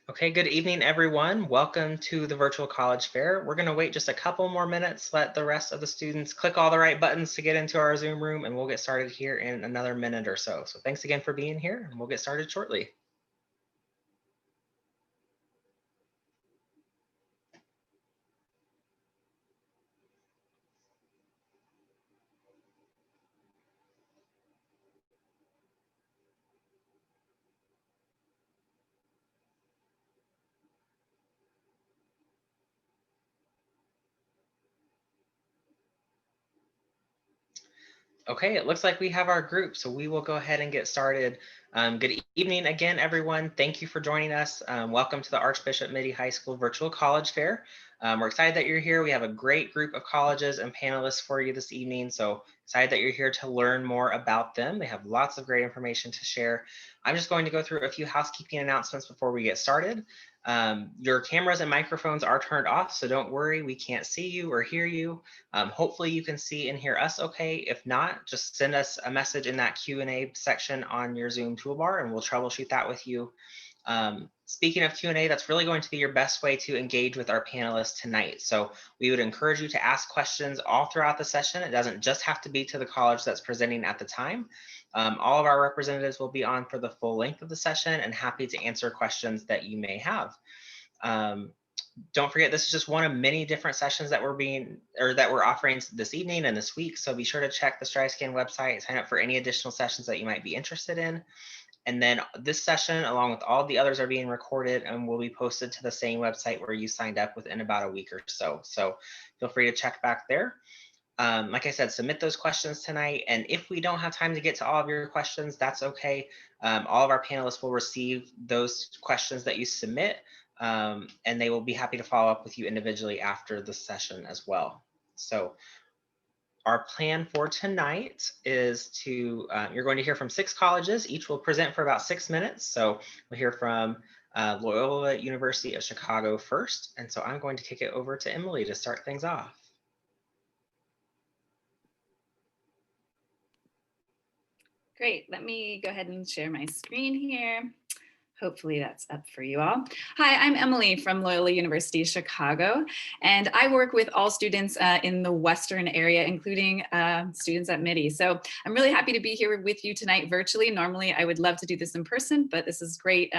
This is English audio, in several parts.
Okay, good evening, everyone. Welcome to the virtual college fair. We're going to wait just a couple more minutes, let the rest of the students click all the right buttons to get into our Zoom room, and we'll get started here in another minute or so. So thanks again for being here, and we'll get started shortly. Okay, it looks like we have our group, so we will go ahead and get started. Good evening again, everyone. Thank you for joining us. Welcome to the Archbishop Mitty High School Virtual College Fair. We're excited that you're here. We have a great group of colleges and panelists for you this evening, so excited that you're here to learn more about them. They have lots of great information to share. I'm just going to go through a few housekeeping announcements before we get started. Your cameras and microphones are turned off, so don't worry, we can't see you or hear you. Hopefully you can see and hear us okay. If not, just send us a message in that Q&A section on your Zoom toolbar and we'll troubleshoot that with you. Speaking of Q&A, that's really going to be your best way to engage with our panelists tonight. So we would encourage you to ask questions all throughout the session. It doesn't just have to be to the college that's presenting at the time. All of our representatives will be on for the full length of the session and happy to answer questions that you may have. Don't forget, this is just one of many different sessions that we're offering this evening and this week. So be sure to check the StriveScan website, sign up for any additional sessions that you might be interested in. And then this session, along with all the others, are being recorded and will be posted to the same website where you signed up within about a week or so. So feel free to check back there. Like I said, submit those questions tonight. And if we don't have time to get to all of your questions, that's okay. All of our panelists will receive those questions that you submit, and they will be happy to follow up with you individually after the session as well. So our plan for tonight is you're going to hear from 6 colleges. Each will present for about 6 minutes. So we'll hear from Loyola University of Chicago first. And so I'm going to kick it over to Emily to start things off. Great, let me go ahead and share my screen here. Hopefully that's up for you all. Hi, I'm Emily from Loyola University, Chicago, and I work with all students in the Western area, including students at Mitty. So I'm really happy to be here with you tonight virtually. Normally, I would love to do this in person, but this is great,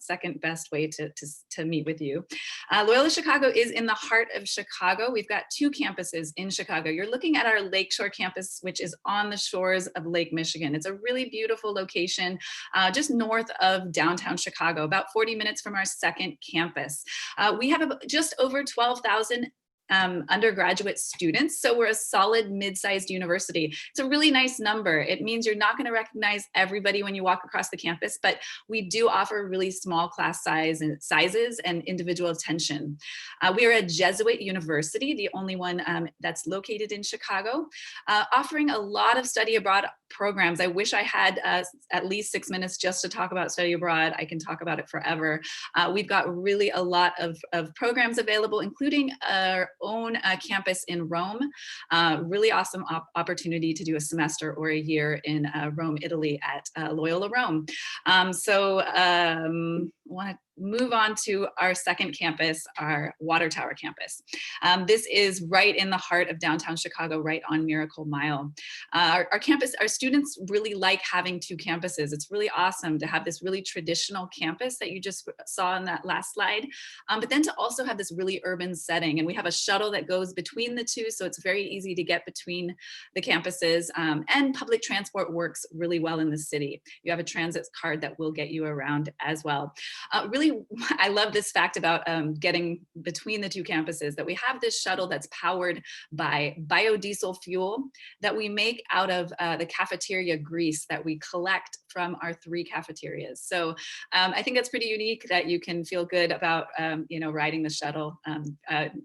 second best way to meet with you. Loyola Chicago is in the heart of Chicago. We've got 2 campuses in Chicago. You're looking at our Lakeshore campus, which is on the shores of Lake Michigan. It's a really beautiful location just north of downtown Chicago, about 40 minutes from our second campus. We have just over 12,000 undergraduate students. So we're a solid mid-sized university. It's a really nice number. It means you're not going to recognize everybody when you walk across the campus, but we do offer really small class sizes and individual attention. We are a Jesuit university, the only one that's located in Chicago, offering a lot of study abroad programs. I wish I had at least 6 minutes just to talk about study abroad. I can talk about it forever. We've got really a lot of programs available, including our own campus in Rome. Really awesome opportunity to do a semester or a year in Rome, Italy at Loyola Rome. I want to move on to our second campus, our Water Tower campus. This is right in the heart of downtown Chicago, right on Miracle Mile. Our campus, our students really like having 2 campuses. It's really awesome to have this really traditional campus that you just saw in that last slide, but then to also have this really urban setting. And we have a shuttle that goes between the 2, so it's very easy to get between the campuses, and public transport works really well in the city. You have a transit card that will get you around as well. Really, I love this fact about getting between the 2 campuses, that we have this shuttle that's powered by biodiesel fuel that we make out of the cafeteria grease that we collect from our 3 cafeterias. So I think that's pretty unique, that you can feel good about riding the shuttle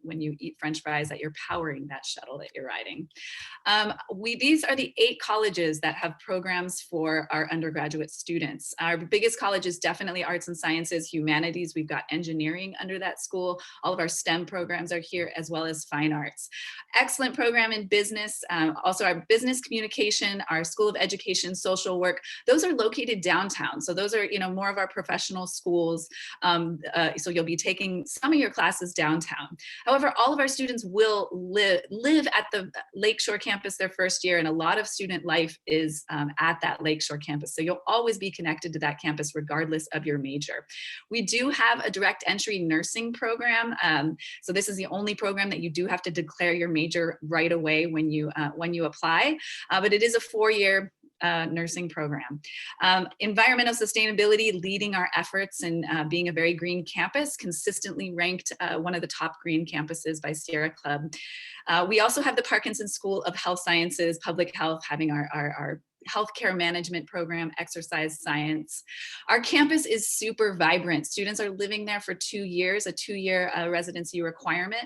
when you eat French fries, that you're powering that shuttle that you're riding. These are the 8 colleges that have programs for our undergraduate students. Our biggest college is definitely Arts and Sciences sciences, humanities. We've got engineering under that school. All of our STEM programs are here, as well as fine arts. Excellent program in business. Also our business communication, our School of Education, social work, those are located downtown. So those are, more of our professional schools. So you'll be taking some of your classes downtown. However, all of our students will live at the Lakeshore campus their first year, and a lot of student life is at that Lakeshore campus. So you'll always be connected to that campus regardless of your major. We do have a direct entry nursing program. So this is the only program that you do have to declare your major right away when you apply, but it is a 4-year nursing program. Environmental sustainability, leading our efforts and being a very green campus, consistently ranked one of the top green campuses by Sierra Club. We also have the Parkinson School of Health Sciences, Public Health, having our healthcare management program, exercise science. Our campus is super vibrant. Students are living there for 2 years, a 2-year residency requirement,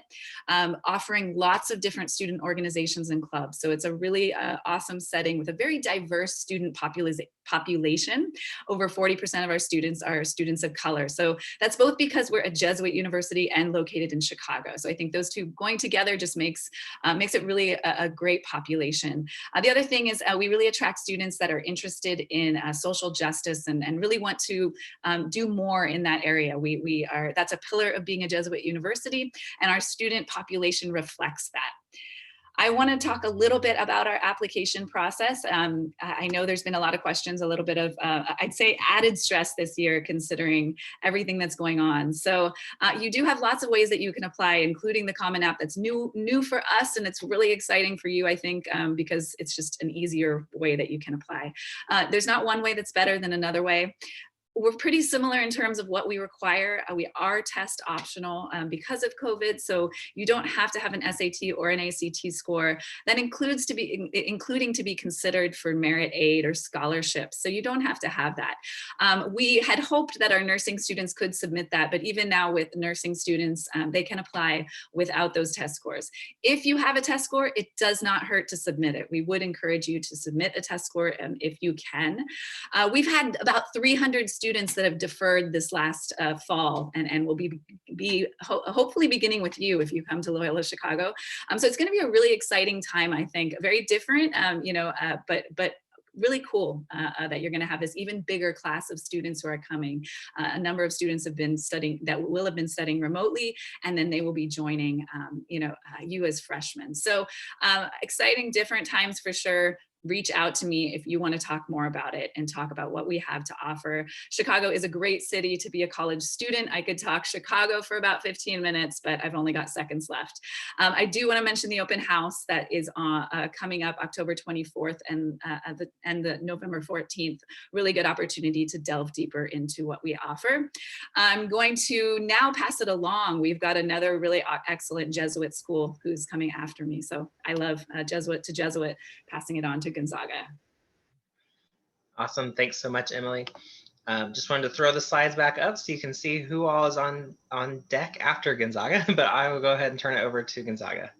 offering lots of different student organizations and clubs. So it's a really awesome setting with a very diverse student population. Over 40% of our students are students of color. So that's both because we're a Jesuit university and located in Chicago. So I think those two going together just makes it really a great population. The other thing is we really attract students that are interested in social justice and really want to do more in that area. That's a pillar of being a Jesuit university, and our student population reflects that. I want to talk a little bit about our application process. I know there's been a lot of questions, a little bit of, I'd say, added stress this year, considering everything that's going on. So you do have lots of ways that you can apply, including the Common App that's new for us, and it's really exciting for you, I think, because it's just an easier way that you can apply. There's not one way that's better than another way. We're pretty similar in terms of what we require. We are test optional because of COVID, so you don't have to have an SAT or an ACT score. That including to be considered for merit aid or scholarships. So you don't have to have that. We had hoped that our nursing students could submit that, but even now with nursing students, they can apply without those test scores. If you have a test score, it does not hurt to submit it. We would encourage you to submit a test score if you can. We've had about 300 students that have deferred this last fall and will be hopefully beginning with you if you come to Loyola Chicago. So it's going to be a really exciting time, I think, very different, but really cool that you're going to have this even bigger class of students who are coming. A number of students will have been studying remotely, and then they will be joining, you as freshmen. So exciting, different times for sure. Reach out to me if you want to talk more about it and talk about what we have to offer. Chicago is a great city to be a college student. I could talk Chicago for about 15 minutes, but I've only got seconds left. I do want to mention the open house that is coming up October 24th and the November 14th. Really good opportunity to delve deeper into what we offer. I'm going to now pass it along. We've got another really excellent Jesuit school who's coming after me. So I love Jesuit to Jesuit, passing it on to Gonzaga. Awesome. Thanks so much, Emily. Just wanted to throw the slides back up so you can see who all is on deck after Gonzaga, but I will go ahead and turn it over to Gonzaga.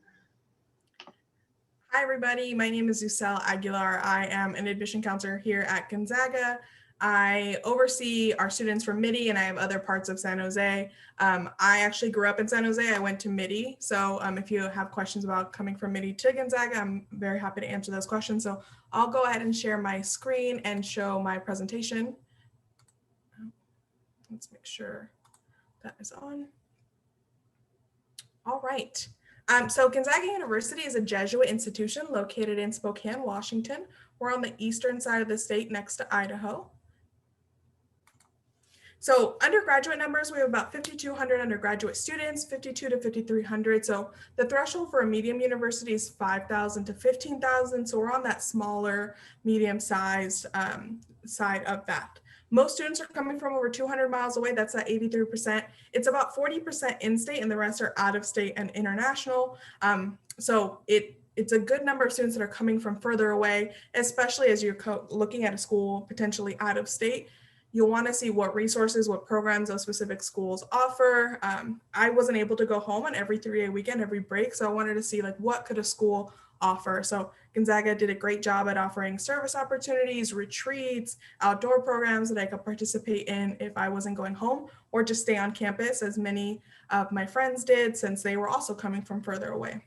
Hi, everybody. My name is Zusel Aguilar. I am an admission counselor here at Gonzaga. I oversee our students from Mitty, and I have other parts of San Jose. I actually grew up in San Jose. I went to Mitty. So if you have questions about coming from Mitty to Gonzaga, I'm very happy to answer those questions. So I'll go ahead and share my screen and show my presentation. Let's make sure that is on. All right. So Gonzaga University is a Jesuit institution located in Spokane, Washington. We're on the eastern side of the state next to Idaho. So undergraduate numbers, we have about 5,200 undergraduate students, 5,200 to 5,300. So the threshold for a medium university is 5,000 to 15,000. So we're on that smaller, medium-sized side of that. Most students are coming from over 200 miles away. That's at 83%. It's about 40% in-state, and the rest are out-of-state and international. So it's a good number of students that are coming from further away, especially as you're looking at a school potentially out of state. You'll want to see what resources, what programs those specific schools offer. I wasn't able to go home on every 3-day weekend, every break. So I wanted to see what could a school offer. So Gonzaga did a great job at offering service opportunities, retreats, outdoor programs that I could participate in if I wasn't going home, or just stay on campus, as many of my friends did, since they were also coming from further away.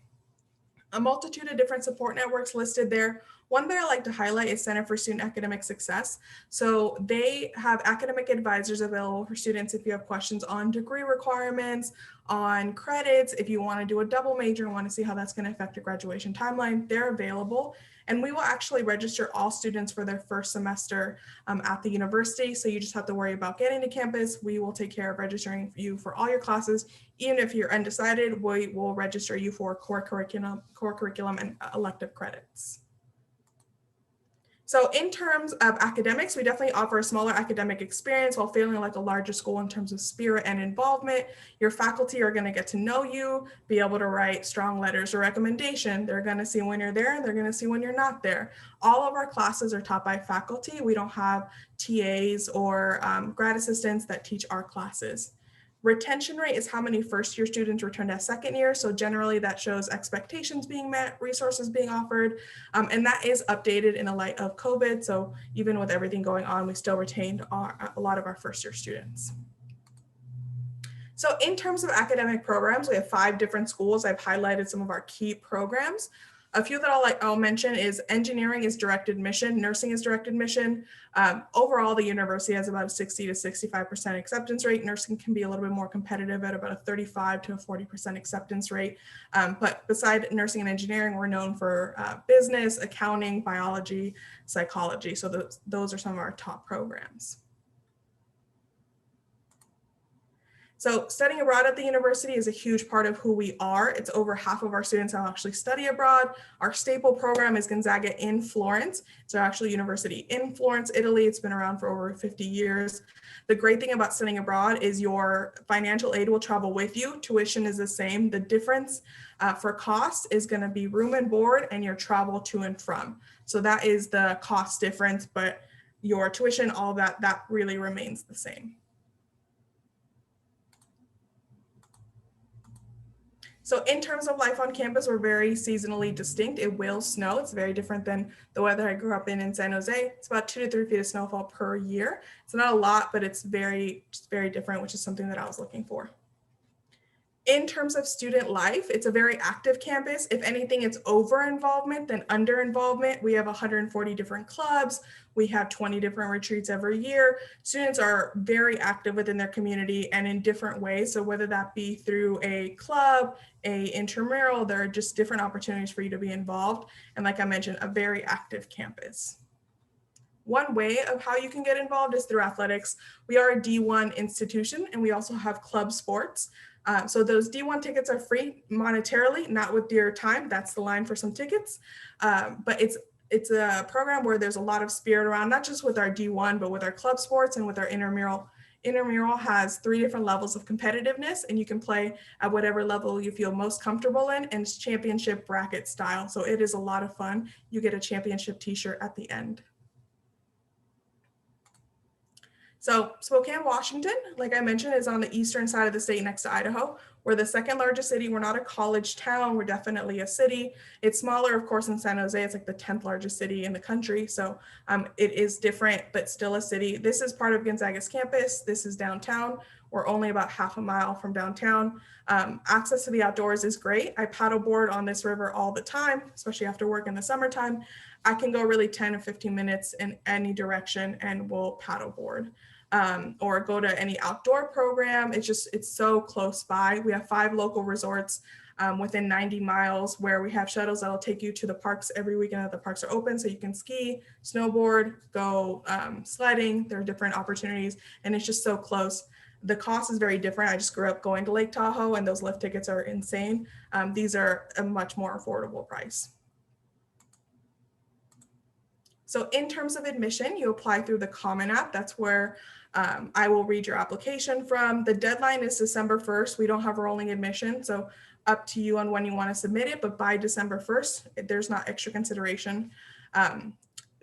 A multitude of different support networks listed there. One that I like to highlight is Center for Student Academic Success. So they have academic advisors available for students if you have questions on degree requirements, on credits, if you want to do a double major and want to see how that's going to affect your graduation timeline, they're available. And we will actually register all students for their first semester at the university. So you just have to worry about getting to campus. We will take care of registering you for all your classes. Even if you're undecided, we will register you for core curriculum and elective credits. So in terms of academics, we definitely offer a smaller academic experience while feeling like a larger school in terms of spirit and involvement. Your faculty are going to get to know you, be able to write strong letters of recommendation. They're going to see when you're there, and they're going to see when you're not there. All of our classes are taught by faculty. We don't have TAs or grad assistants that teach our classes. Retention rate is how many first-year students returned as second year. So generally that shows expectations being met, resources being offered, and that is updated in the light of COVID. So even with everything going on, we still retained a lot of our first-year students. So in terms of academic programs, we have 5 different schools. I've highlighted some of our key programs. A few that I'll mention is engineering is direct admission, nursing is direct admission. Overall, the university has about a 60 to 65% acceptance rate. Nursing can be a little bit more competitive at about a 35 to a 40% acceptance rate. But beside nursing and engineering, we're known for business, accounting, biology, psychology. So those are some of our top programs. So studying abroad at the university is a huge part of who we are. It's over half of our students that actually study abroad. Our staple program is Gonzaga in Florence. It's actually university in Florence, Italy. It's been around for over 50 years. The great thing about studying abroad is your financial aid will travel with you. Tuition is the same. The difference for cost is going to be room and board and your travel to and from. So that is the cost difference, but your tuition, all that really remains the same. So in terms of life on campus, we're very seasonally distinct. It will snow. It's very different than the weather I grew up in San Jose. It's about 2 to 3 feet of snowfall per year. It's not a lot, but it's very different, which is something that I was looking for. In terms of student life, it's a very active campus. If anything, it's over involvement than under involvement. We have 140 different clubs. We have 20 different retreats every year. Students are very active within their community and in different ways. So whether that be through a club, a intramural, there are just different opportunities for you to be involved. And like I mentioned, a very active campus. One way of how you can get involved is through athletics. We are a D1 institution and we also have club sports. So those D1 tickets are free monetarily, not with your time. That's the line for some tickets. But it's a program where there's a lot of spirit around, not just with our D1, but with our club sports and with our intramural. Intramural has 3 different levels of competitiveness, and you can play at whatever level you feel most comfortable in, and it's championship bracket style. So it is a lot of fun. You get a championship t-shirt at the end. So Spokane, Washington, like I mentioned, is on the eastern side of the state next to Idaho. We're the second largest city. We're not a college town. We're definitely a city. It's smaller, of course, than San Jose. It's like the 10th largest city in the country. So it is different, but still a city. This is part of Gonzaga's campus. This is downtown. We're only about half a mile from downtown. Access to the outdoors is great. I paddleboard on this river all the time, especially after work in the summertime. I can go really 10 or 15 minutes in any direction and we'll paddleboard. Or go to any outdoor program. It's so close by. We have 5 local resorts within 90 miles where we have shuttles that'll take you to the parks every weekend that the parks are open. So you can ski, snowboard, go sledding. There are different opportunities and it's just so close. The cost is very different. I just grew up going to Lake Tahoe and those lift tickets are insane. These are a much more affordable price. So in terms of admission, you apply through the Common App. That's where I will read your application from. The deadline is December 1st. We don't have rolling admission, so up to you on when you want to submit it, but by December 1st, there's not extra consideration.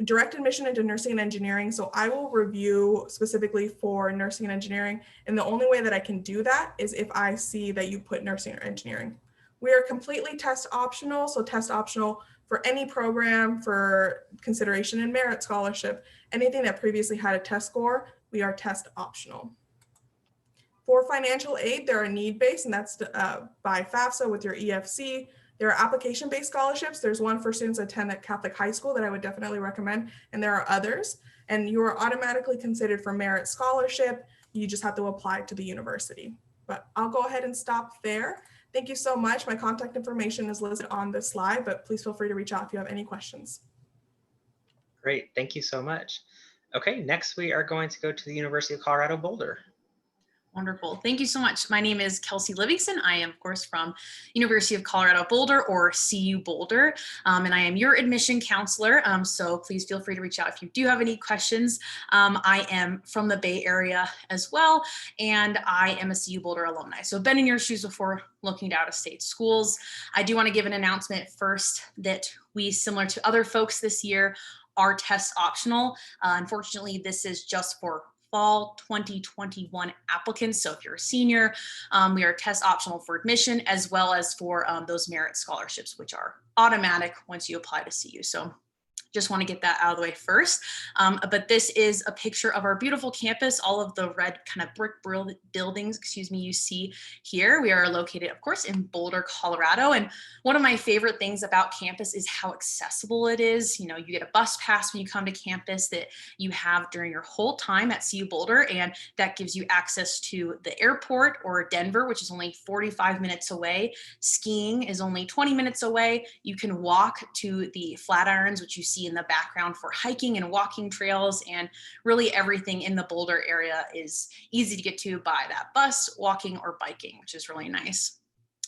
Direct admission into nursing and engineering. So I will review specifically for nursing and engineering. And the only way that I can do that is if I see that you put nursing or engineering. We are completely test optional, so test optional for any program for consideration in merit scholarship. Anything that previously had a test score, we are test optional. For financial aid, there are need-based, and that's by FAFSA with your EFC. There are application-based scholarships. There's one for students that attend at Catholic high school that I would definitely recommend, and there are others. And you are automatically considered for merit scholarship. You just have to apply to the university. But I'll go ahead and stop there. Thank you so much. My contact information is listed on this slide, but please feel free to reach out if you have any questions. Great, thank you so much. Okay, next we are going to go to the University of Colorado Boulder. Wonderful. Thank you so much. My name is Kelsey Livingston. I am, of course, from University of Colorado Boulder, or CU Boulder, and I am your admission counselor. So please feel free to reach out if you do have any questions. I am from the Bay Area as well, and I am a CU Boulder alumni. So I've been in your shoes before, looking to out-of-state schools. I do want to give an announcement first that we, similar to other folks this year, are test optional. Unfortunately, this is just for fall 2021 applicants. So if you're a senior, we are test optional for admission, as well as for those merit scholarships, which are automatic once you apply to CU. So just want to get that out of the way first. But this is a picture of our beautiful campus, all of the red kind of brick buildings, you see here. We are located, of course, in Boulder, Colorado. And one of my favorite things about campus is how accessible it is. You know, you get a bus pass when you come to campus that you have during your whole time at CU Boulder, and that gives you access to the airport or Denver, which is only 45 minutes away. Skiing is only 20 minutes away. You can walk to the Flatirons, which you see in the background for hiking and walking trails, and really everything in the Boulder area is easy to get to by that bus, walking, or biking, which is really nice.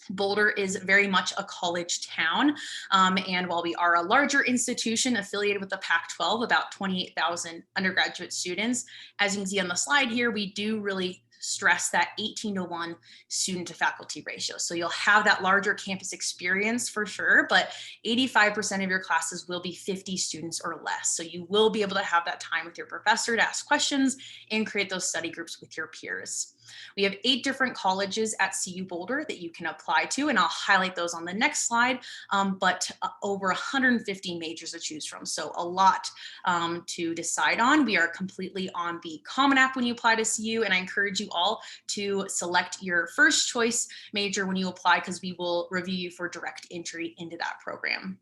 Boulder is very much a college town, and while we are a larger institution affiliated with the Pac-12, about 28,000 undergraduate students, as you can see on the slide here, we do really stress that 18-to-1 student to faculty ratio. So you'll have that larger campus experience for sure, but 85% of your classes will be 50 students or less. So you will be able to have that time with your professor to ask questions and create those study groups with your peers. We have 8 different colleges at CU Boulder that you can apply to, and I'll highlight those on the next slide, but over 150 majors to choose from. So a lot to decide on. We are completely on the Common App when you apply to CU, and I encourage you all to select your first choice major when you apply, because we will review you for direct entry into that program.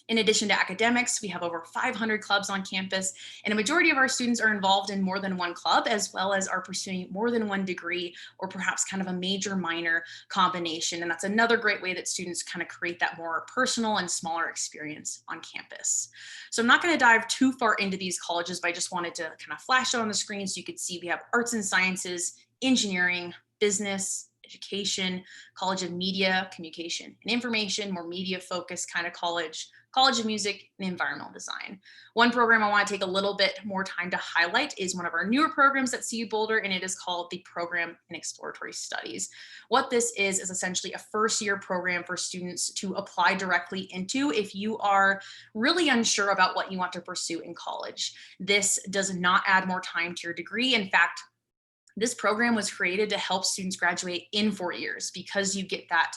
In addition to academics, we have over 500 clubs on campus, and a majority of our students are involved in more than one club, as well as are pursuing more than one degree, or perhaps kind of a major minor combination. And that's another great way that students kind of create that more personal and smaller experience on campus. So I'm not going to dive too far into these colleges, but I just wanted to kind of flash it on the screen so you could see we have arts and sciences, engineering, business, education, College of Media, Communication and Information, more media focused kind of college, College of Music, and Environmental Design. One program I want to take a little bit more time to highlight is one of our newer programs at CU Boulder, and it is called the Program in Exploratory Studies. What this is essentially a first-year program for students to apply directly into if you are really unsure about what you want to pursue in college. This does not add more time to your degree. In fact, this program was created to help students graduate in 4 years, because you get that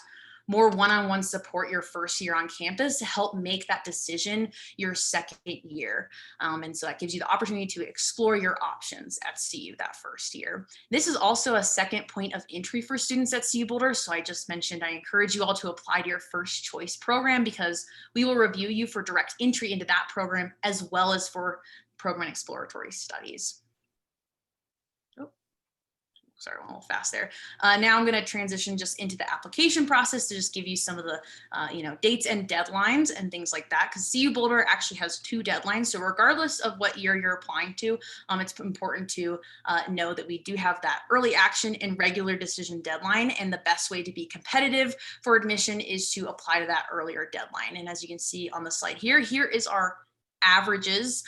more one-on-one support your first year on campus to help make that decision your second year. And so that gives you the opportunity to explore your options at CU that first year. This is also a second point of entry for students at CU Boulder. So I just mentioned, I encourage you all to apply to your first choice program, because we will review you for direct entry into that program, as well as for program exploratory studies. Sorry, I went a little fast there. Now I'm going to transition just into the application process to just give you some of the dates and deadlines and things like that, because CU Boulder actually has 2 deadlines. So regardless of what year you're applying to, it's important to know that we do have that early action and regular decision deadline. And the best way to be competitive for admission is to apply to that earlier deadline. And as you can see on the slide here is our averages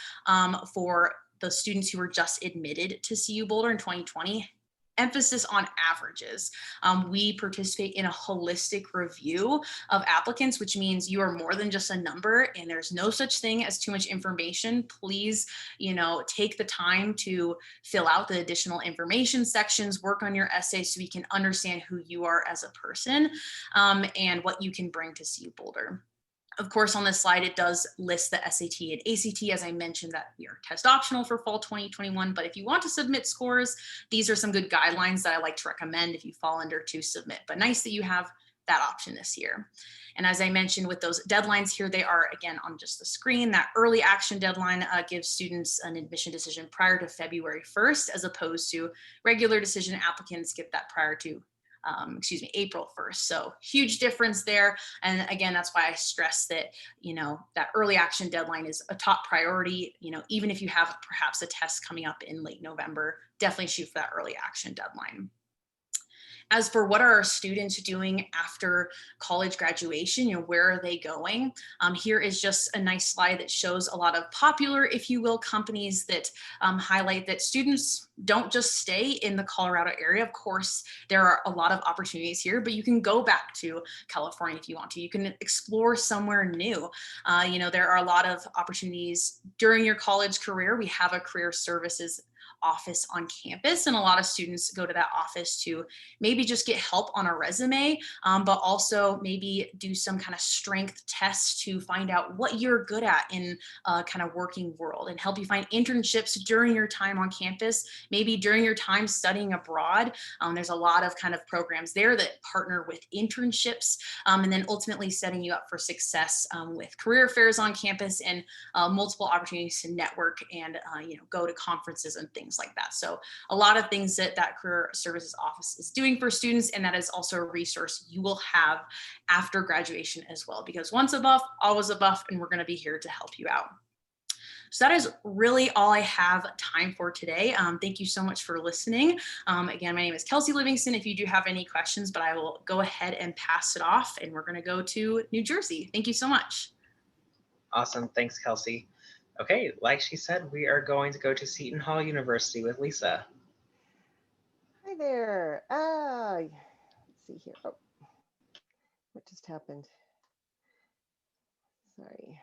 for the students who were just admitted to CU Boulder in 2020. emphasis on averages. We participate in a holistic review of applicants, which means you are more than just a number, and there's no such thing as too much information. Please, take the time to fill out the additional information sections, work on your essay so we can understand who you are as a person, and what you can bring to CU Boulder. Of course, on this slide, it does list the SAT and ACT, as I mentioned, that we are test optional for fall 2021. But if you want to submit scores, these are some good guidelines that I like to recommend if you fall under to submit. But nice that you have that option this year. And as I mentioned with those deadlines here, they are again on just the screen. That early action deadline gives students an admission decision prior to February 1st, as opposed to regular decision applicants get that prior to April 1st. So huge difference there. And again, that's why I stress that, that early action deadline is a top priority. Even if you have perhaps a test coming up in late November, definitely shoot for that early action deadline. As for what are our students doing after college graduation, where are they going? Here is just a nice slide that shows a lot of popular, if you will, companies that highlight that students don't just stay in the Colorado area. Of course, there are a lot of opportunities here, but you can go back to California if you want to. You can explore somewhere new. There are a lot of opportunities during your college career. We have a career services office on campus, and a lot of students go to that office to maybe just get help on a resume, but also maybe do some kind of strength test to find out what you're good at in a kind of working world, and help you find internships during your time on campus, maybe during your time studying abroad. There's a lot of kind of programs there that partner with internships, and then ultimately setting you up for success with career fairs on campus and multiple opportunities to network and go to conferences and things like that. So a lot of things that career services office is doing for students, and that is also a resource you will have after graduation as well, because once a buff, always a buff, and we're going to be here to help you out. So that is really all I have time for today. Thank you so much for listening. Again, my name is Kelsey Livingston. If you do have any questions, but I will go ahead and pass it off, and we're going to go to New Jersey. Thank you so much. Awesome. Thanks, Kelsey. Okay, like she said, we are going to go to Seton Hall University with Lisa. Hi there. Let's see here. Oh, what just happened? Sorry.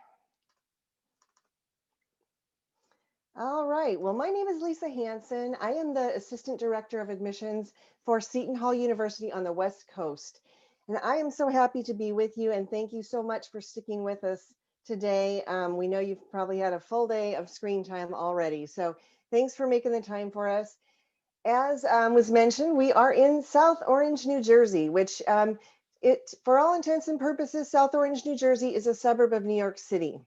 All right. Well, my name is Lisa Hansen. I am the Assistant Director of Admissions for Seton Hall University on the West Coast. And I am so happy to be with you, and thank you so much for sticking with us today. We know you've probably had a full day of screen time already, so thanks for making the time for us. As was mentioned, we are in South Orange, New Jersey, which for all intents and purposes, South Orange, New Jersey is a suburb of New York City.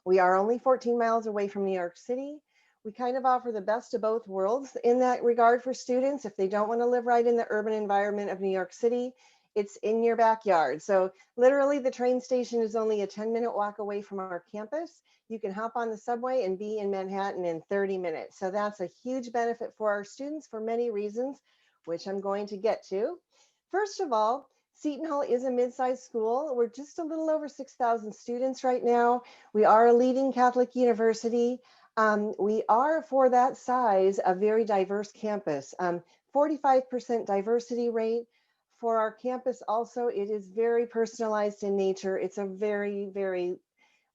We are only 14 miles away from New York City. We kind of offer the best of both worlds in that regard for students. If they don't want to live right in the urban environment of New York City, it's in your backyard. So literally the train station is only a 10-minute walk away from our campus. You can hop on the subway and be in Manhattan in 30 minutes. So that's a huge benefit for our students for many reasons, which I'm going to get to. First of all, Seton Hall is a mid-sized school. We're just a little over 6,000 students right now. We are a leading Catholic university. We are, for that size, a very diverse campus. 45% diversity rate. For our campus also, it is very personalized in nature. It's a very, very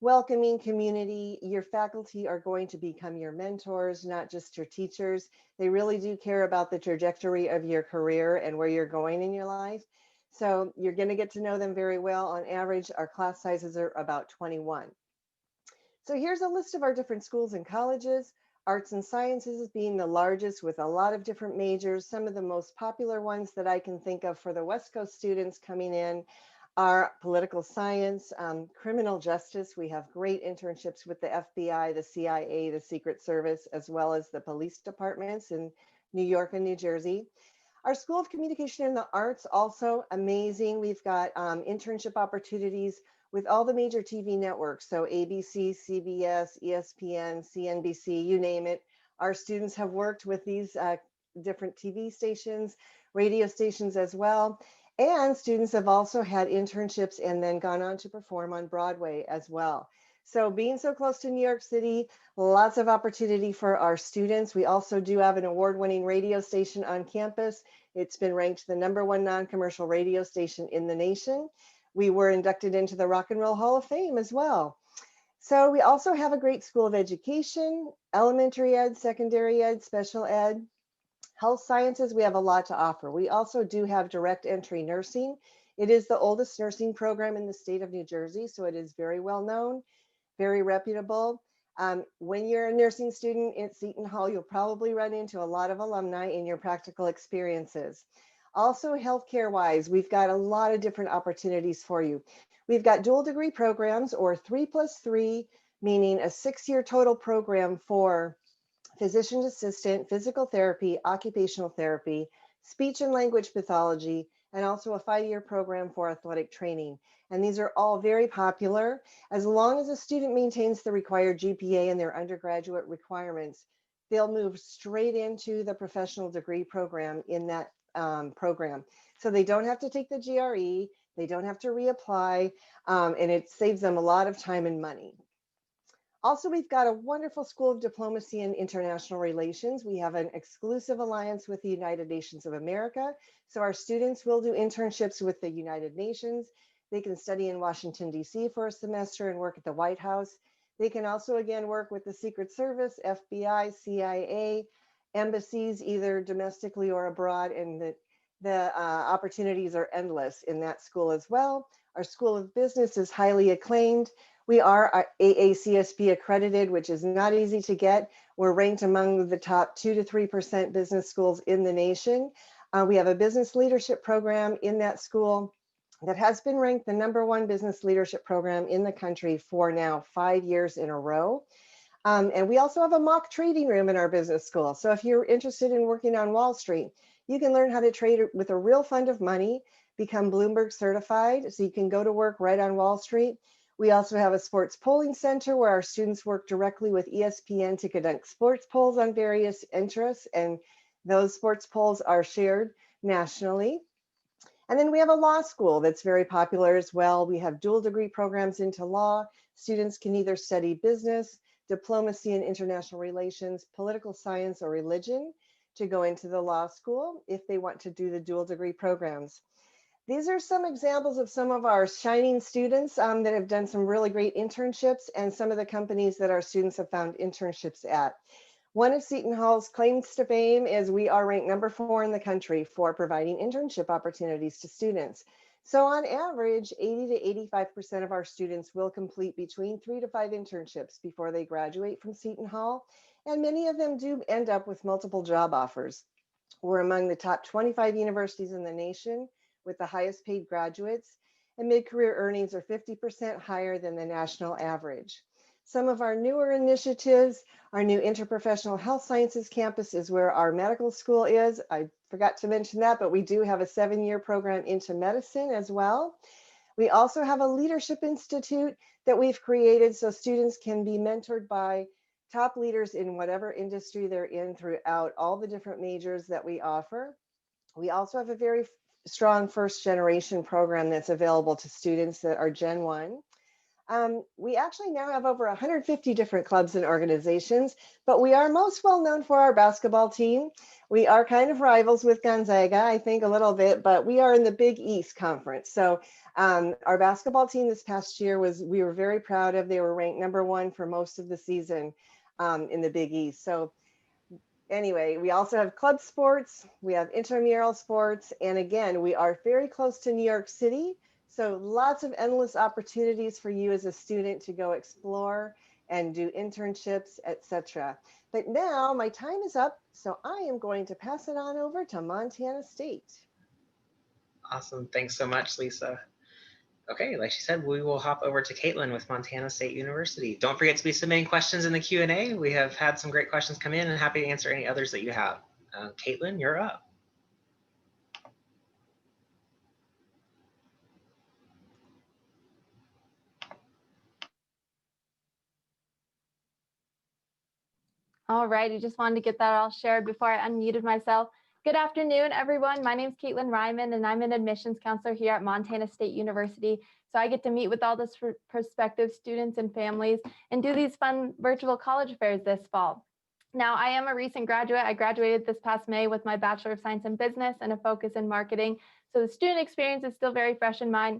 welcoming community. Your faculty are going to become your mentors, not just your teachers. They really do care about the trajectory of your career and where you're going in your life. So you're going to get to know them very well. On average, our class sizes are about 21. So here's a list of our different schools and colleges. Arts and Sciences being the largest with a lot of different majors. Some of the most popular ones that I can think of for the West Coast students coming in are political science, criminal justice. We have great internships with the FBI, the CIA, the Secret Service, as well as the police departments in New York and New Jersey. Our School of Communication and the Arts, also amazing. We've got internship opportunities with all the major TV networks. So ABC, CBS, ESPN, CNBC, you name it. Our students have worked with these different TV stations, radio stations as well. And students have also had internships and then gone on to perform on Broadway as well. So being so close to New York City, lots of opportunity for our students. We also do have an award-winning radio station on campus. It's been ranked the #1 non-commercial radio station in the nation. We were inducted into the Rock and Roll Hall of Fame as well. So we also have a great school of education, elementary ed, secondary ed, special ed, health sciences. We have a lot to offer. We also do have direct entry nursing. It is the oldest nursing program in the state of New Jersey, so it is very well known, very reputable. When you're a nursing student at Seton Hall, you'll probably run into a lot of alumni in your practical experiences. Also, healthcare wise, we've got a lot of different opportunities for you. We've got dual degree programs, or 3+3, meaning a 6-year total program for physician assistant, physical therapy, occupational therapy, speech and language pathology, and also a 5-year program for athletic training. And these are all very popular. As long as a student maintains the required GPA and their undergraduate requirements, they'll move straight into the professional degree program in that program. So they don't have to take the GRE, they don't have to reapply, and it saves them a lot of time and money. Also, we've got a wonderful School of Diplomacy and International Relations. We have an exclusive alliance with the United Nations of America. So our students will do internships with the United Nations. They can study in Washington, D.C. for a semester and work at the White House. They can also, again, work with the Secret Service, FBI, CIA, embassies, either domestically or abroad. And the opportunities are endless in that school as well. Our School of Business is highly acclaimed. We are AACSB accredited, which is not easy to get. We're ranked among the top 2 to 3% business schools in the nation. We have a business leadership program in that school that has been ranked the #1 business leadership program in the country for now 5 years in a row. And we also have a mock trading room in our business school. So if you're interested in working on Wall Street, you can learn how to trade with a real fund of money, become Bloomberg certified, so you can go to work right on Wall Street. We also have a sports polling center where our students work directly with ESPN to conduct sports polls on various interests, and those sports polls are shared nationally. And then we have a law school that's very popular as well. We have dual degree programs into law. Students can either study business, diplomacy and international relations, political science, or religion to go into the law school if they want to do the dual degree programs. These are some examples of some of our shining students that have done some really great internships, and some of the companies that our students have found internships at. One of Seton Hall's claims to fame is we are ranked #4 in the country for providing internship opportunities to students. So on average, 80 to 85% of our students will complete between 3 to 5 internships before they graduate from Seton Hall. And many of them do end up with multiple job offers. We're among the top 25 universities in the nation with the highest paid graduates, and mid-career earnings are 50% higher than the national average. Some of our newer initiatives, our new interprofessional health sciences campus is where our medical school is. I forgot to mention that, but we do have a 7-year program into medicine as well. We also have a leadership institute that we've created so students can be mentored by top leaders in whatever industry they're in throughout all the different majors that we offer. We also have a very strong first generation program that's available to students that are Gen 1. We actually now have over 150 different clubs and organizations, but we are most well known for our basketball team. We are kind of rivals with Gonzaga, I think a little bit, but we are in the Big East Conference. So our basketball team this past year we were very proud of. They were ranked #1 for most of the season in the Big East. So anyway, we also have club sports, we have intramural sports, and again, we are very close to New York City. So lots of endless opportunities for you as a student to go explore and do internships, etc. But now my time is up, so I am going to pass it on over to Montana State. Awesome. Thanks so much, Lisa. Okay, like she said, we will hop over to Caitlin with Montana State University. Don't forget to be submitting questions in the Q&A. We have had some great questions come in and happy to answer any others that you have. Caitlin, you're up. All right, I just wanted to get that all shared before I unmuted myself. Good afternoon, everyone. My name is Caitlin Ryman, and I'm an admissions counselor here at Montana State University. So I get to meet with all the prospective students and families and do these fun virtual college fairs this fall. Now, I am a recent graduate. I graduated this past May with my Bachelor of Science in Business and a focus in marketing. So the student experience is still very fresh in mind.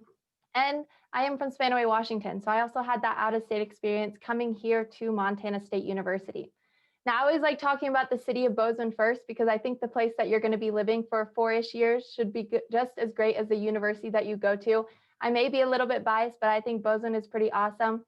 And I am from Spanaway, Washington. So I also had that out-of-state experience coming here to Montana State University. Now, I always like talking about the city of Bozeman first, because I think the place that you're going to be living for 4-ish years should be just as great as the university that you go to. I may be a little bit biased, but I think Bozeman is pretty awesome.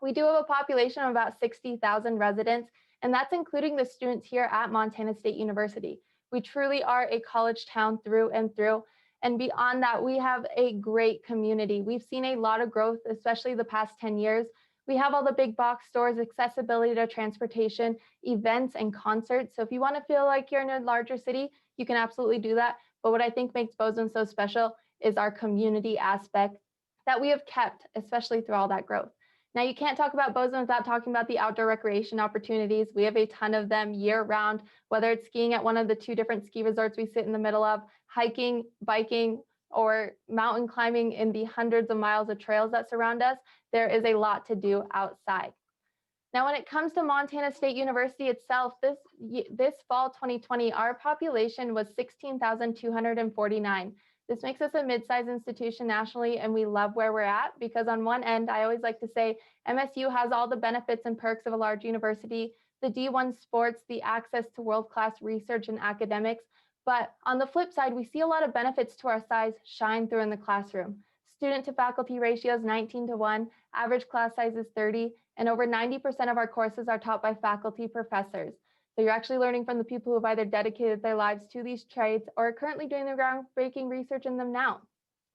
We do have a population of about 60,000 residents, and that's including the students here at Montana State University. We truly are a college town through and through. And beyond that, we have a great community. We've seen a lot of growth, especially the past 10 years. We have all the big box stores, accessibility to transportation, events, and concerts. So if you want to feel like you're in a larger city, you can absolutely do that. But what I think makes Bozeman so special is our community aspect that we have kept, especially through all that growth. Now, you can't talk about Bozeman without talking about the outdoor recreation opportunities. We have a ton of them year round, whether it's skiing at one of the 2 different ski resorts we sit in the middle of, hiking, biking, or mountain climbing in the hundreds of miles of trails that surround us. There is a lot to do outside. Now, when it comes to Montana State University itself, this fall 2020, our population was 16,249. This makes us a mid-sized institution nationally, and we love where we're at because on one end, I always like to say MSU has all the benefits and perks of a large university, the D1 sports, the access to world-class research and academics. But on the flip side, we see a lot of benefits to our size shine through in the classroom. Student to faculty ratio is 19:1, average class size is 30, and over 90% of our courses are taught by faculty professors. So you're actually learning from the people who have either dedicated their lives to these trades or are currently doing the groundbreaking research in them now.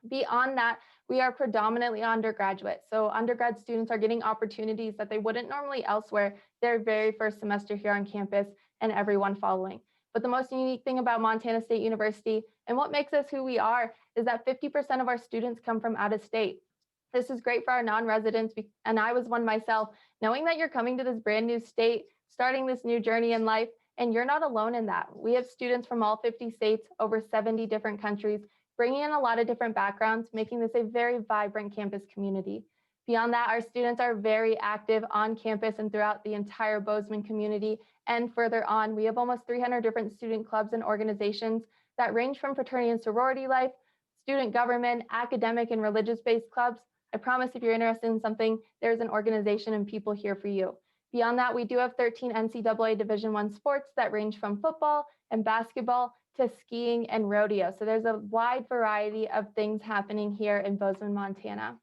Beyond that, we are predominantly undergraduate. So undergrad students are getting opportunities that they wouldn't normally elsewhere their very first semester here on campus and everyone following. But the most unique thing about Montana State University and what makes us who we are is that 50% of our students come from out of state. This is great for our non-residents, and I was one myself, knowing that you're coming to this brand new state, starting this new journey in life, and you're not alone in that. We have students from all 50 states, over 70 different countries, bringing in a lot of different backgrounds, making this a very vibrant campus community. Beyond that, our students are very active on campus and throughout the entire Bozeman community. And further on, we have almost 300 different student clubs and organizations that range from fraternity and sorority life, student government, academic and religious-based clubs. I promise if you're interested in something, there's an organization and people here for you. Beyond that, we do have 13 NCAA Division I sports that range from football and basketball to skiing and rodeo. So there's a wide variety of things happening here in Bozeman, Montana.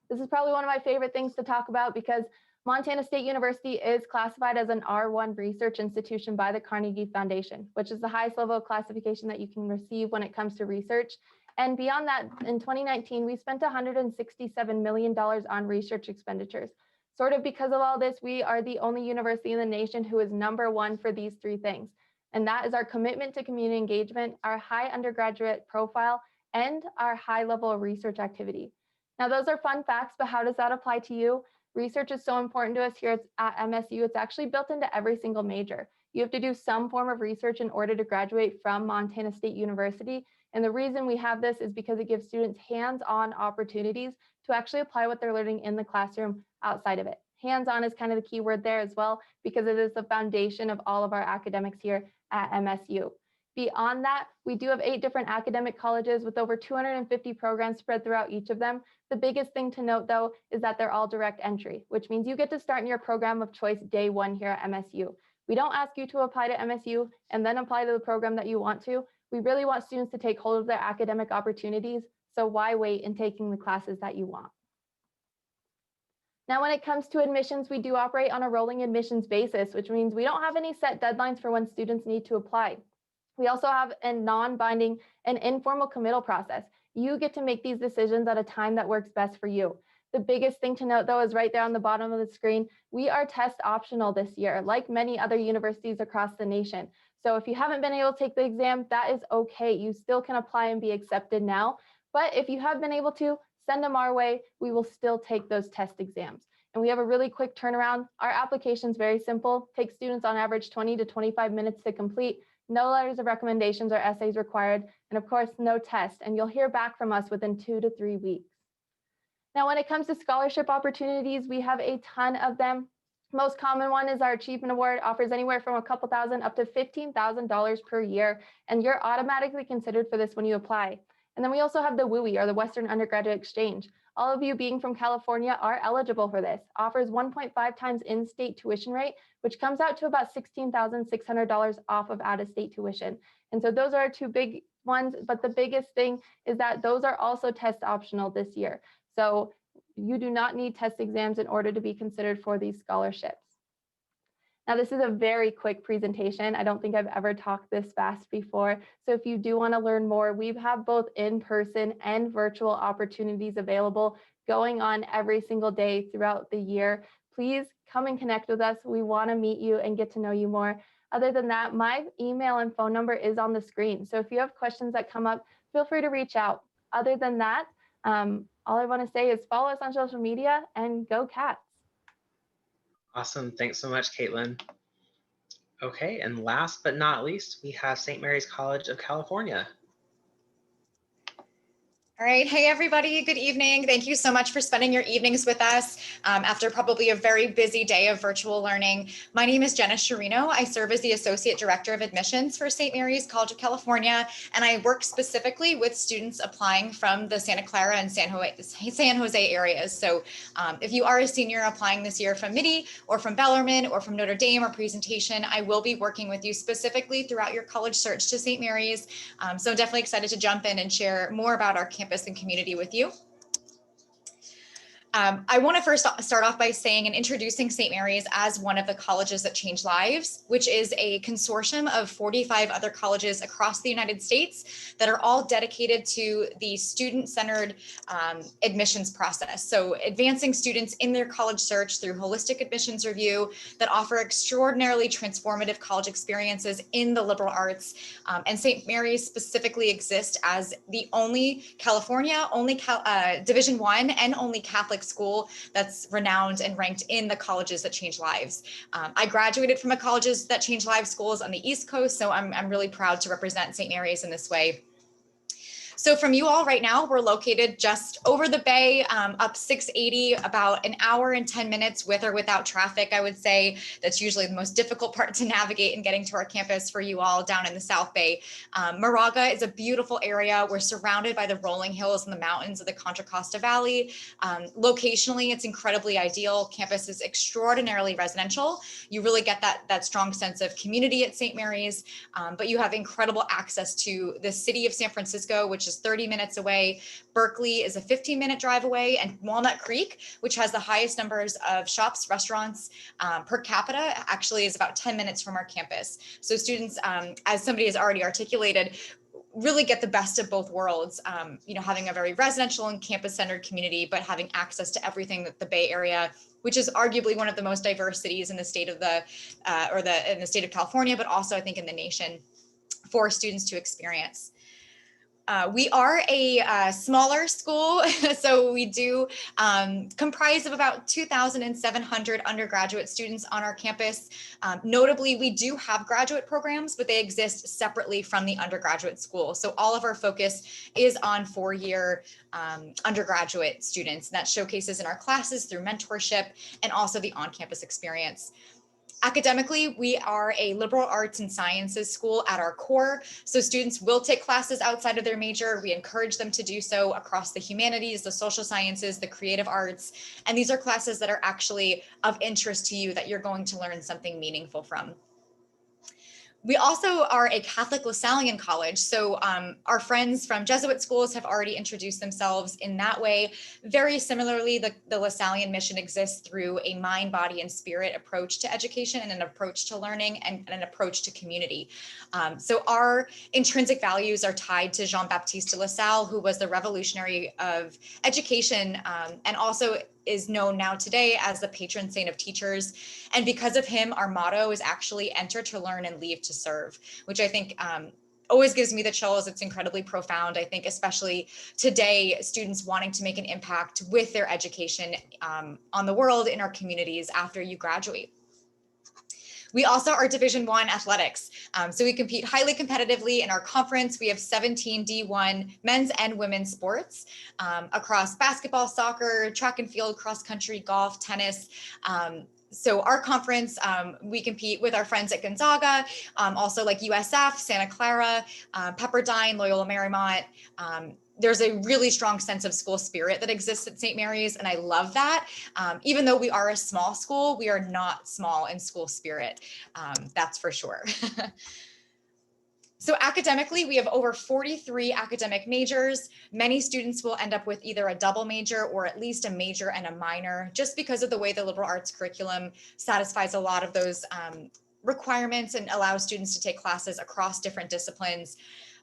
This is probably one of my favorite things to talk about because Montana State University is classified as an R1 research institution by the Carnegie Foundation, which is the highest level of classification that you can receive when it comes to research. And beyond that, in 2019, we spent $167 million on research expenditures. Sort of because of all this, we are the only university in the nation who is #1 for these 3 things. And that is our commitment to community engagement, our high undergraduate profile, and our high level of research activity. Now, those are fun facts, but how does that apply to you? Research is so important to us here at MSU. It's actually built into every single major. You have to do some form of research in order to graduate from Montana State University. And the reason we have this is because it gives students hands-on opportunities to actually apply what they're learning in the classroom outside of it. Hands-on is kind of the key word there as well, because it is the foundation of all of our academics here at MSU. Beyond that, we do have 8 different academic colleges with over 250 programs spread throughout each of them. The biggest thing to note, though, is that they're all direct entry, which means you get to start in your program of choice day 1 here at MSU. We don't ask you to apply to MSU and then apply to the program that you want to. We really want students to take hold of their academic opportunities, so why wait in taking the classes that you want? Now, when it comes to admissions, we do operate on a rolling admissions basis, which means we don't have any set deadlines for when students need to apply. We also have a non-binding and informal committal process. You get to make these decisions at a time that works best for you. The biggest thing to note, though, is right there on the bottom of the screen. We are test optional this year, like many other universities across the nation. So if you haven't been able to take the exam, that is okay. You still can apply and be accepted now. But if you have been able to, send them our way. We will still take those test exams. And we have a really quick turnaround. Our application is very simple. Takes students on average 20 to 25 minutes to complete. No letters of recommendations or essays required, and of course, no test, and you'll hear back from us within 2 to 3 weeks. Now, when it comes to scholarship opportunities, we have a ton of them. Most common one is our Achievement Award, offers anywhere from a couple thousand up to $15,000 per year, and you're automatically considered for this when you apply. And then we also have the WUI, or the Western Undergraduate Exchange. All of you being from California are eligible for this. Offers 1.5 times in-state tuition rate, which comes out to about $16,600 off of out-of-state tuition. And so those are our two big ones, but the biggest thing is that those are also test optional this year. So you do not need test exams in order to be considered for these scholarships. Now, this is a very quick presentation. I don't think I've ever talked this fast before. So if you do want to learn more, we have both in-person and virtual opportunities available going on every single day throughout the year. Please come and connect with us. We want to meet you and get to know you more. Other than that, my email and phone number is on the screen. So if you have questions that come up, feel free to reach out. Other than that, all I want to say is follow us on social media and go Cats. Awesome. Thanks so much, Caitlin. Okay, and last but not least, we have St. Mary's College of California. All right. Hey, everybody. Good evening. Thank you so much for spending your evenings with us after probably a very busy day of virtual learning. My name is Jenna Sharino. I serve as the Associate Director of Admissions for St. Mary's College of California, and I work specifically with students applying from the Santa Clara and San Jose areas. So if you are a senior applying this year from Mitty or from Bellarmine or from Notre Dame or Presentation, I will be working with you specifically throughout your college search to St. Mary's. So I'm definitely excited to jump in and share more about our campus and community with you. I want to first start off by saying and introducing St. Mary's as one of the colleges that change lives, which is a consortium of 45 other colleges across the United States that are all dedicated to the student-centered admissions process. So advancing students in their college search through holistic admissions review that offer extraordinarily transformative college experiences in the liberal arts. And St. Mary's specifically exists as the only California, only Division I and only Catholic school that's renowned and ranked in the colleges that change lives. I graduated from a colleges that change lives schools on the East Coast, so I'm really proud to represent St. Mary's in this way. So from you all right now, we're located just over the bay, up 680, about an hour and 10 minutes with or without traffic, I would say. That's usually the most difficult part to navigate in getting to our campus for you all down in the South Bay. Moraga is a beautiful area. We're surrounded by the rolling hills and the mountains of the Contra Costa Valley. Locationally, it's incredibly ideal. Campus is extraordinarily residential. You really get that strong sense of community at St. Mary's, but you have incredible access to the city of San Francisco, which is 30 minutes away. Berkeley is a 15-minute drive away, and Walnut Creek, which has the highest numbers of shops, restaurants per capita, actually is about 10 minutes from our campus. So students, as somebody has already articulated, really get the best of both worlds, having a very residential and campus-centered community, but having access to everything that the Bay Area, which is arguably one of the most diverse cities in the state of in the state of California, but also I think in the nation, for students to experience. We are a smaller school, so we do comprise of about 2,700 undergraduate students on our campus. Notably, we do have graduate programs, but they exist separately from the undergraduate school. So all of our focus is on four-year undergraduate students, and that showcases in our classes through mentorship and also the on-campus experience. Academically, we are a liberal arts and sciences school at our core. So students will take classes outside of their major. We encourage them to do so across the humanities, the social sciences, the creative arts. And these are classes that are actually of interest to you that you're going to learn something meaningful from. We also are a Catholic Lasallian college. So our friends from Jesuit schools have already introduced themselves in that way. Very similarly, the Lasallian mission exists through a mind, body, and spirit approach to education and an approach to learning and an approach to community. So our intrinsic values are tied to Jean-Baptiste de La Salle, who was the revolutionary of education and also is known now today as the patron saint of teachers. And because of him, our motto is actually enter to learn and leave to serve, which I think always gives me the chills. It's incredibly profound. I think especially today, students wanting to make an impact with their education on the world, in our communities after you graduate. We also are Division I athletics. So we compete highly competitively in our conference. We have 17 D1 men's and women's sports across basketball, soccer, track and field, cross country, golf, tennis. So our conference, we compete with our friends at Gonzaga, also like USF, Santa Clara, Pepperdine, Loyola Marymount. There's a really strong sense of school spirit that exists at St. Mary's, and I love that. Even though we are a small school, we are not small in school spirit, that's for sure. So academically, we have over 43 academic majors. Many students will end up with either a double major or at least a major and a minor, just because of the way the liberal arts curriculum satisfies a lot of those requirements and allows students to take classes across different disciplines.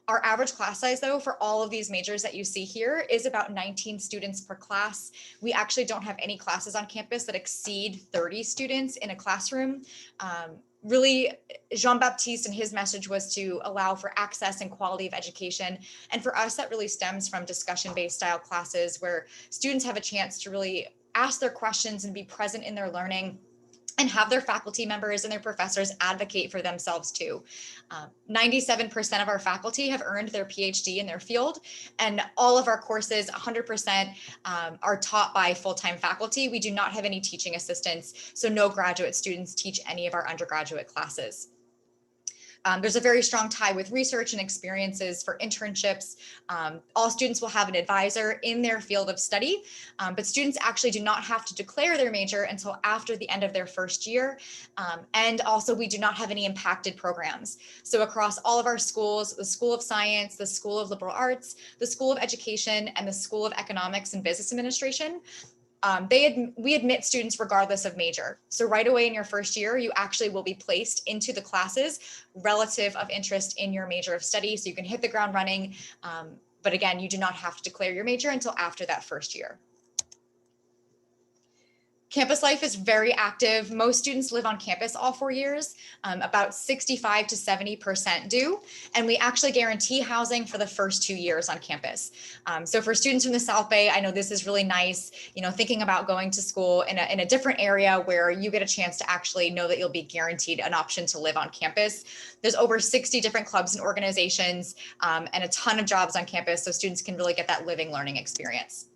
Our average class size, though, for all of these majors that you see here is about 19 students per class. We actually don't have any classes on campus that exceed 30 students in a classroom. Really, Jean-Baptiste and his message was to allow for access and quality of education. And for us, that really stems from discussion-based style classes where students have a chance to really ask their questions and be present in their learning, and have their faculty members and their professors advocate for themselves too. 97% of our faculty have earned their PhD in their field, and all of our courses, 100% are taught by full-time faculty. We do not have any teaching assistants, so no graduate students teach any of our undergraduate classes. There's a very strong tie with research and experiences for internships. All students will have an advisor in their field of study, but students actually do not have to declare their major until after the end of their first year. And also we do not have any impacted programs. So across all of our schools, the School of Science, the School of Liberal Arts, the School of Education, and the School of Economics and Business Administration, we admit students regardless of major. So right away in your first year, you actually will be placed into the classes relative of interest in your major of study. So you can hit the ground running. But again, you do not have to declare your major until after that first year. Campus life is very active. Most students live on campus all 4 years. About 65 to 70% do. And we actually guarantee housing for the first 2 years on campus. So for students from the South Bay, I know this is really nice, thinking about going to school in a different area where you get a chance to actually know that you'll be guaranteed an option to live on campus. There's over 60 different clubs and organizations and a ton of jobs on campus, so students can really get that living, learning experience.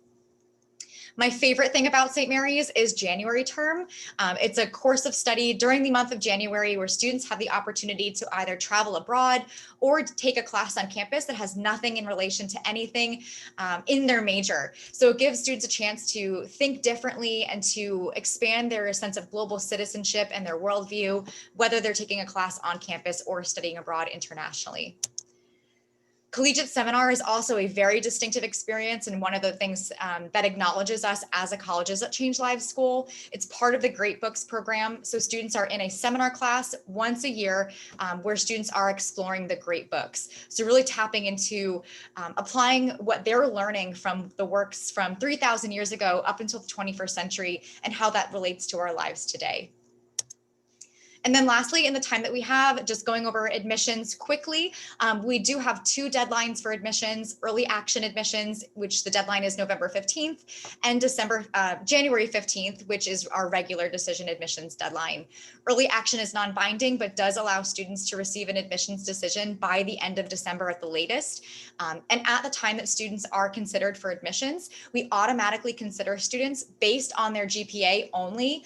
My favorite thing about St. Mary's is January term. It's a course of study during the month of January where students have the opportunity to either travel abroad or take a class on campus that has nothing in relation to anything in their major. So it gives students a chance to think differently and to expand their sense of global citizenship and their worldview, whether they're taking a class on campus or studying abroad internationally. Collegiate seminar is also a very distinctive experience and one of the things that acknowledges us as a Colleges That Change Lives school. It's part of the Great Books program. So students are in a seminar class once a year where students are exploring the great books. So really tapping into applying what they're learning from the works from 3,000 years ago up until the 21st century and how that relates to our lives today. And then lastly, in the time that we have, just going over admissions quickly, we do have 2 deadlines for admissions: early action admissions, which the deadline is November 15th, and January 15th, which is our regular decision admissions deadline. Early action is non-binding, but does allow students to receive an admissions decision by the end of December at the latest. And at the time that students are considered for admissions, we automatically consider students based on their GPA only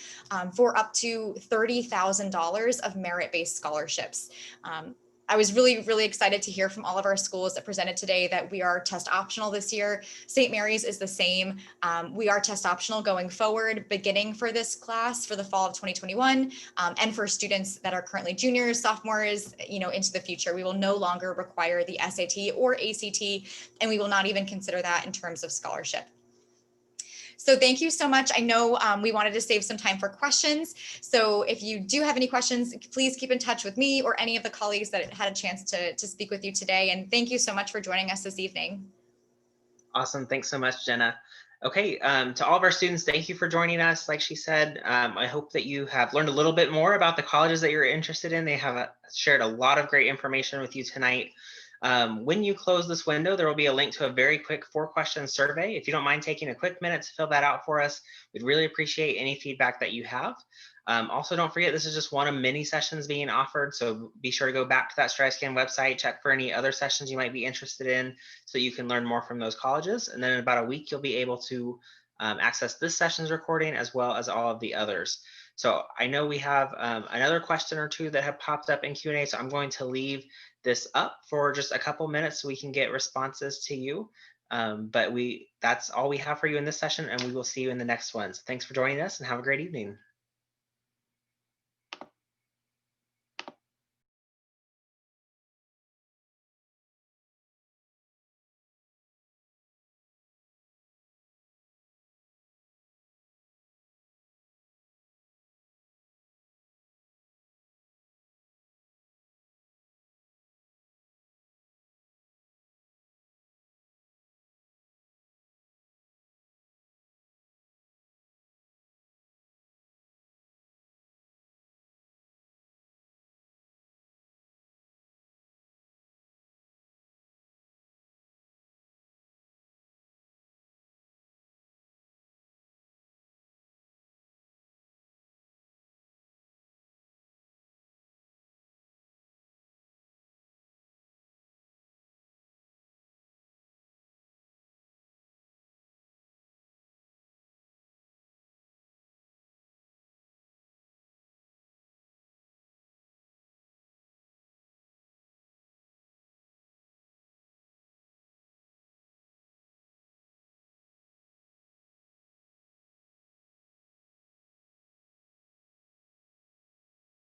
for up to $30,000 of merit-based scholarships. I was really, really excited to hear from all of our schools that presented today that we are test optional this year. St. Mary's is the same. We are test optional going forward, beginning for this class for the fall of 2021, and for students that are currently juniors, sophomores, into the future. We will no longer require the SAT or ACT, and we will not even consider that in terms of scholarship. So thank you so much. I know we wanted to save some time for questions. So if you do have any questions, please keep in touch with me or any of the colleagues that had a chance to speak with you today. And thank you so much for joining us this evening. Awesome. Thanks so much, Jenna. Okay, to all of our students, thank you for joining us. Like she said, I hope that you have learned a little bit more about the colleges that you're interested in. They have shared a lot of great information with you tonight. When you close this window, there will be a link to a very quick 4-question survey. If you don't mind taking a quick minute to fill that out for us, we'd really appreciate any feedback that you have. Also, don't forget, this is just one of many sessions being offered, so be sure to go back to that StriveScan website, check for any other sessions you might be interested in so you can learn more from those colleges. And then in about a week, you'll be able to access this session's recording as well as all of the others. So I know we have another question or two that have popped up in Q&A, so I'm going to leave this up for just a couple minutes so we can get responses to you. But that's all we have for you in this session, and we will see you in the next one. So thanks for joining us and have a great evening.